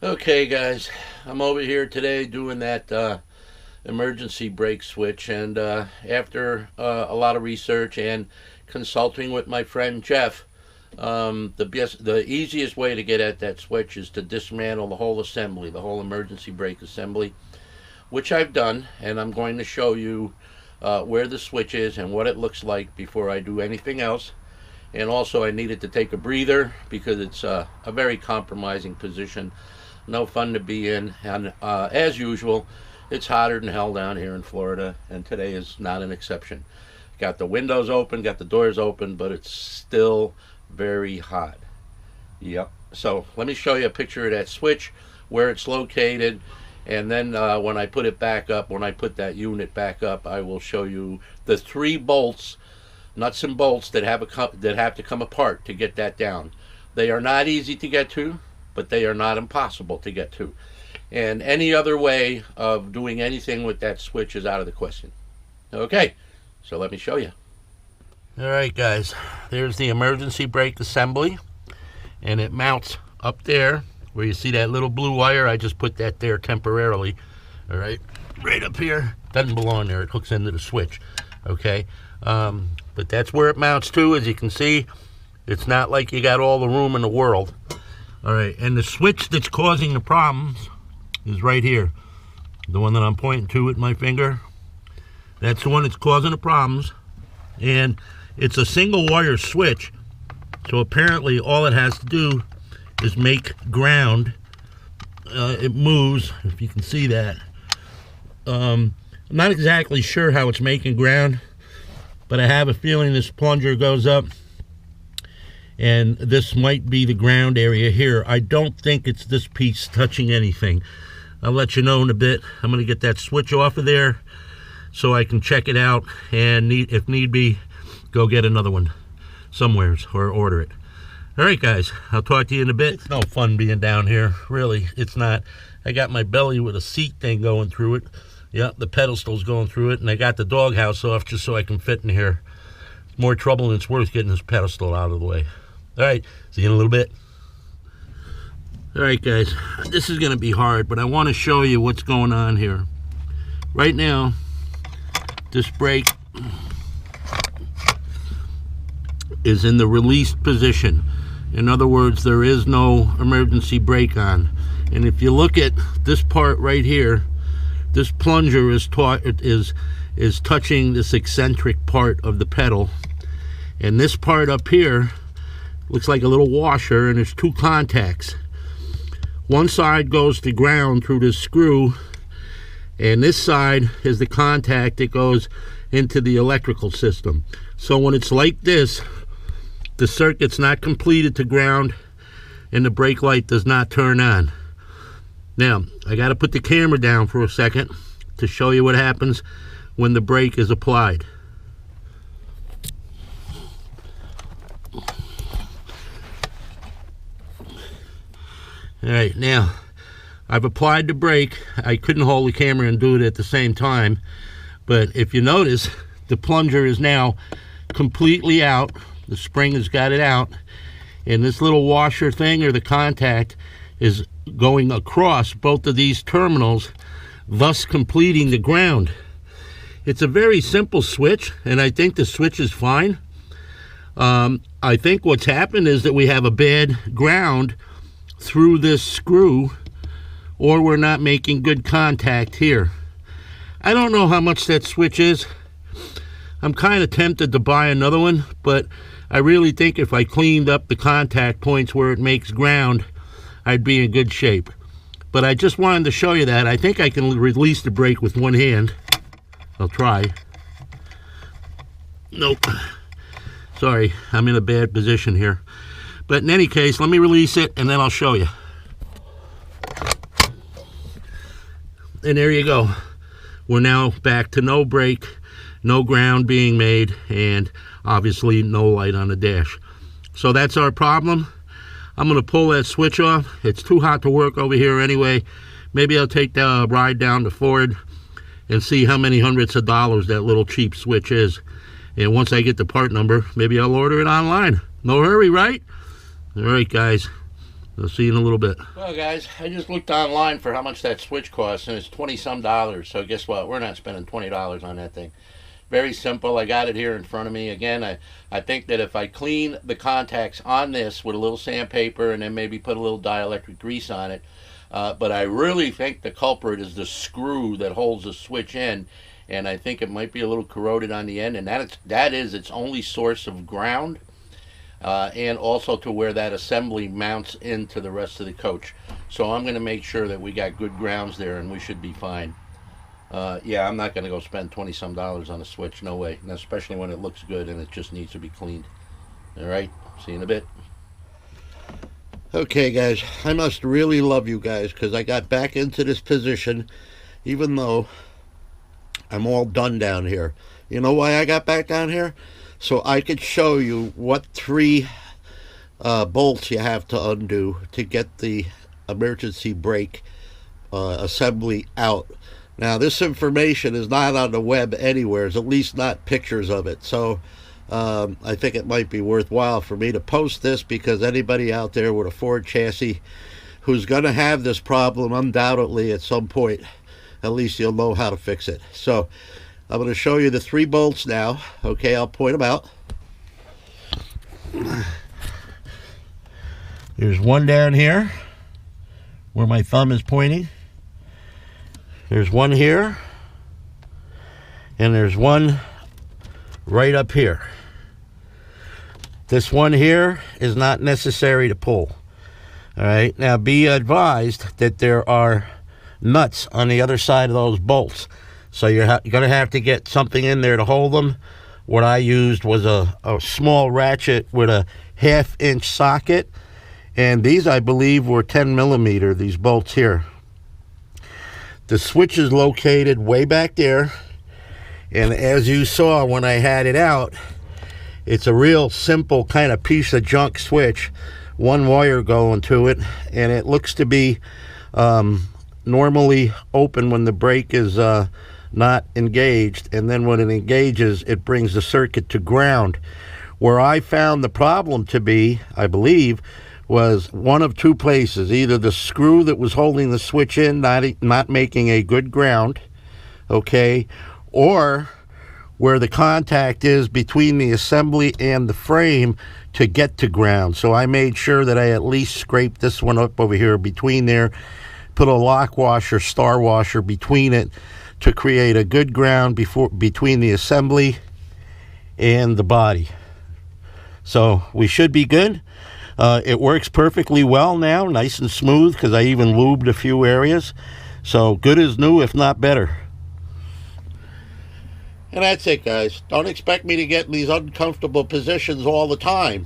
Okay, guys, I'm over here today doing that emergency brake switch, and after a lot of research and consulting with my friend Jeff, the easiest way to get at that switch is to dismantle the whole assembly, the whole emergency brake assembly, which I've done, and I'm going to show you where the switch is and what it looks like before I do anything else. And also, I needed to take a breather because it's a very compromising position. No fun to be in, and as usual, it's hotter than hell down here in Florida, and today is not an exception. Got the windows open, got the doors open, but it's still very hot. Yep. So let me show you a picture of that switch, where it's located, and then when I put it back up, when I put that unit back up, I will show you the 3 bolts, nuts and bolts that have to come apart to get that down. They are not easy to get to, but they are not impossible to get to. And any other way of doing anything with that switch is out of the question. Okay, so let me show you. All right, guys, there's the emergency brake assembly, and it mounts up there where you see that little blue wire. I just put that there temporarily. All right, right up here. Doesn't belong there. It hooks into the switch. Okay, but that's where it mounts to. As you can see, it's not like you got all the room in the world. All right, and the switch that's causing the problems is right here. The one that I'm pointing to with my finger. That's the one that's causing the problems. And it's a single wire switch. So apparently all it has to do is make ground. It moves, if you can see that. I'm not exactly sure how it's making ground, but I have a feeling this plunger goes up, and this might be the ground area here. I don't think it's this piece touching anything. I'll let you know in a bit. I'm going to get that switch off of there so I can check it out, and if need be, go get another one somewheres or order it. All right, guys, I'll talk to you in a bit. It's no fun being down here. Really, it's not. I got my belly with a seat thing going through it. Yep, the pedestal's going through it, and I got the doghouse off just so I can fit in here. It's more trouble than it's worth getting this pedestal out of the way. All right, see you in a little bit. All right, guys, this is going to be hard, but I want to show you what's going on here. Right now, this brake is in the released position. In other words, there is no emergency brake on. And if you look at this part right here, this plunger is touching this eccentric part of the pedal. And this part up here looks like a little washer, and there's 2 contacts. One side goes to ground through this screw, and this side is the contact that goes into the electrical system. So when it's like this, the circuit's not completed to ground, and the brake light does not turn on. Now, I got to put the camera down for a second to show you what happens when the brake is applied. All right, now I've applied the brake. I couldn't hold the camera and do it at the same time, but if you notice, the plunger is now completely out. The spring has got it out, and this little washer thing, or the contact, is going across both of these terminals, thus completing the ground. It's a very simple switch, and I think the switch is fine. I think what's happened is that we have a bad ground through this screw, or we're not making good contact here. I don't know how much that switch is. I'm kind of tempted to buy another one, but I really think if I cleaned up the contact points where it makes ground, I'd be in good shape. But I just wanted to show you that. I think I can release the brake with one hand. I'll try. Nope. Sorry, I'm in a bad position here. But in any case, let me release it, and then I'll show you. And there you go. We're now back to no brake, no ground being made, and obviously no light on the dash. So that's our problem. I'm going to pull that switch off. It's too hot to work over here anyway. Maybe I'll take the ride down to Ford and see how many hundreds of dollars that little cheap switch is. And once I get the part number, maybe I'll order it online. No hurry, right? All right, guys. I'll see you in a little bit. Well, guys, I just looked online for how much that switch costs, and it's $20-some. So guess what? We're not spending $20 on that thing. Very simple. I got it here in front of me. Again, I think that if I clean the contacts on this with a little sandpaper and then maybe put a little dielectric grease on it, but I really think the culprit is the screw that holds the switch in, and I think it might be a little corroded on the end, and that is its only source of ground. And also to where that assembly mounts into the rest of the coach. So I'm going to make sure that we got good grounds there, and we should be fine. Yeah, I'm not going to go spend $20-some on a switch. No way. And especially when it looks good and it just needs to be cleaned. All right. See you in a bit. Okay, guys. I must really love you guys because I got back into this position even though I'm all done down here. You know why I got back down here? So I could show you what 3 bolts you have to undo to get the emergency brake assembly out. Now, this information is not on the web anywhere, at least not pictures of it. So I think it might be worthwhile for me to post this because anybody out there with a Ford chassis who's going to have this problem undoubtedly at some point, at least you'll know how to fix it. So I'm going to show you the 3 bolts now. Okay, I'll point them out. There's one down here where my thumb is pointing. There's one here. And there's one right up here. This one here is not necessary to pull. All right, now be advised that there are nuts on the other side of those bolts. So you're going to have to get something in there to hold them. What I used was a small ratchet with a 1/2-inch socket. And these, I believe, were 10 millimeter, these bolts here. The switch is located way back there. And as you saw when I had it out, it's a real simple kind of piece of junk switch. One wire going to it. And it looks to be normally open when the brake is not engaged, and then when it engages it brings the circuit to ground. Where I found the problem to be, I believe, was one of 2 places. Either the screw that was holding the switch in not making a good ground, okay, or where the contact is between the assembly and the frame to get to ground. So I made sure that I at least scraped this one up over here between there, put a lock washer, star washer between it to create a good ground between the assembly and the body. So we should be good. It works perfectly well now, nice and smooth, because I even lubed a few areas. So good as new, if not better. And that's it, guys. Don't expect me to get in these uncomfortable positions all the time.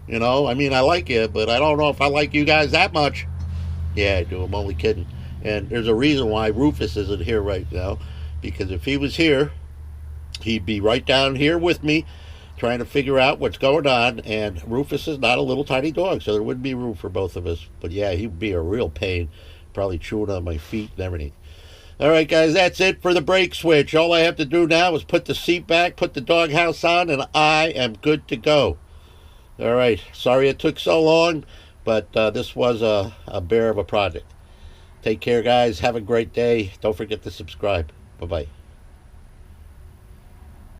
You know, I mean, I like you, but I don't know if I like you guys that much. Yeah, I do. I'm only kidding. And there's a reason why Rufus isn't here right now, because if he was here, he'd be right down here with me trying to figure out what's going on. And Rufus is not a little tiny dog, so there wouldn't be room for both of us. But yeah, he'd be a real pain, probably chewing on my feet and everything. All right, guys, that's it for the brake switch. All I have to do now is put the seat back, put the doghouse on, and I am good to go. All right, sorry it took so long, but this was a bear of a project. Take care, guys. Have a great day. Don't forget to subscribe. Bye-bye.